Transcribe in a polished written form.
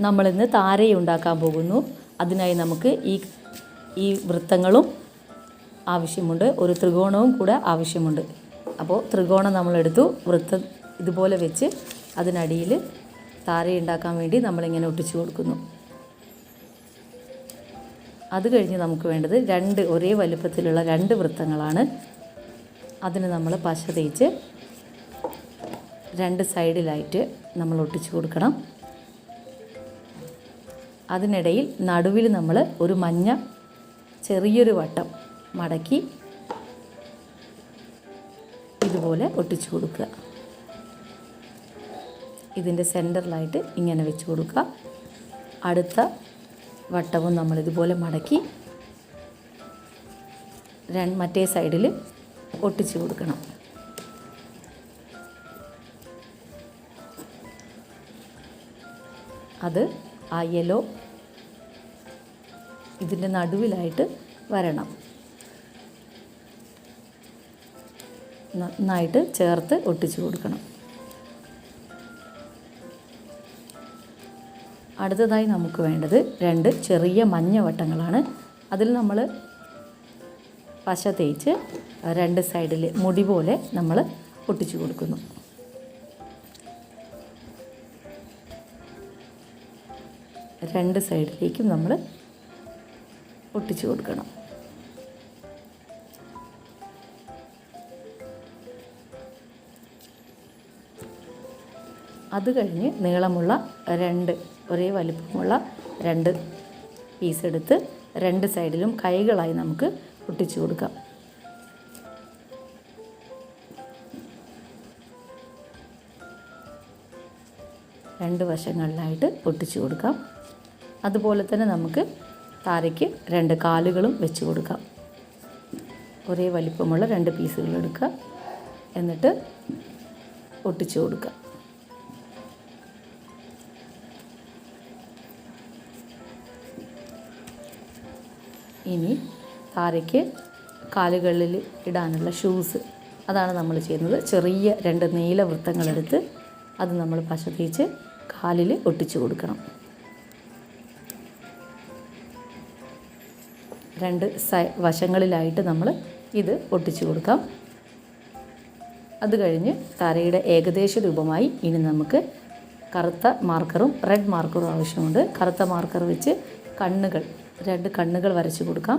നമ്മളിന്ന് താരയുണ്ടാക്കാൻ പോകുന്നു. അതിനായി നമുക്ക് ഈ വൃത്തങ്ങളും ആവശ്യമുണ്ട്, ഒരു ത്രികോണവും കൂടെ ആവശ്യമുണ്ട്. അപ്പോൾ ത്രികോണം നമ്മളെടുത്തു, വൃത്തം ഇതുപോലെ വെച്ച് അതിനടിയിൽ താരയുണ്ടാക്കാൻ വേണ്ടി നമ്മളിങ്ങനെ ഒട്ടിച്ചു കൊടുക്കുന്നു. അത് കഴിഞ്ഞ് നമുക്ക് വേണ്ടത് ഒരേ വലുപ്പത്തിലുള്ള 2 വൃത്തങ്ങളാണ്. അതിന് നമ്മൾ പശ തേച്ച് 2 സൈഡിലായിട്ട് നമ്മൾ ഒട്ടിച്ചു കൊടുക്കണം. അതിനിടയിൽ നടുവിൽ നമ്മൾ ഒരു മഞ്ഞ ചെറിയൊരു വട്ടം മടക്കി ഇതുപോലെ ഒട്ടിച്ചു കൊടുക്കുക. ഇതിൻ്റെ സെൻറ്ററിലായിട്ട് ഇങ്ങനെ വെച്ച് കൊടുക്കുക. അടുത്ത വട്ടവും നമ്മളിതുപോലെ മടക്കി മറ്റേ സൈഡിൽ ഒട്ടിച്ചു കൊടുക്കണം. അത് ആ യെല്ലോ ഇതിൻ്റെ നടുവിലായിട്ട് വരണം. നന്നായിട്ട് ചേർത്ത് ഒട്ടിച്ചു കൊടുക്കണം. അടുത്തതായി നമുക്ക് വേണ്ടത് 2 ചെറിയ മഞ്ഞ വട്ടങ്ങളാണ്. അതിൽ നമ്മൾ പശ തേച്ച് 2 സൈഡിൽ മുടി പോലെ നമ്മൾ ഒട്ടിച്ചു കൊടുക്കുന്നു. രണ്ട് സൈഡിലേക്കും നമ്മൾ ഒട്ടിച്ചു കൊടുക്കണം. അത് കഴിഞ്ഞ് നീളമുള്ള 2 ഒരേ വലിപ്പമുള്ള 2 പീസ് എടുത്ത് 2 സൈഡിലും കൈകളായി നമുക്ക് ഒട്ടിച്ചു കൊടുക്കാം. രണ്ട് വശങ്ങളിലായിട്ട് ഒട്ടിച്ചു കൊടുക്കാം. അതുപോലെ തന്നെ നമുക്ക് താരയ്ക്ക് 2 കാലുകളും വെച്ച് കൊടുക്കാം. ഒരേ വലിപ്പമുള്ള 2 പീസുകൾ എടുക്കുക, എന്നിട്ട് ഒട്ടിച്ചു കൊടുക്കുക. ഇനി താരയ്ക്ക് കാലുകളിൽ ഇടാനുള്ള ഷൂസ്, അതാണ് നമ്മൾ ചെയ്യുന്നത്. ചെറിയ 2 നീല വൃത്തങ്ങളെടുത്ത് അത് നമ്മൾ പശ തേച്ച് കാലിൽ ഒട്ടിച്ചു കൊടുക്കണം. 2 വശങ്ങളിലായിട്ട് നമ്മൾ ഇത് ഒട്ടിച്ചു കൊടുക്കാം. അത് കഴിഞ്ഞ് താരയുടെ ഏകദേശ രൂപമായി. ഇനി നമുക്ക് കറുത്ത മാർക്കറും റെഡ് മാർക്കറും ആവശ്യമുണ്ട്. കറുത്ത മാർക്കർ വെച്ച് 2 കണ്ണുകൾ വരച്ചു കൊടുക്കാം.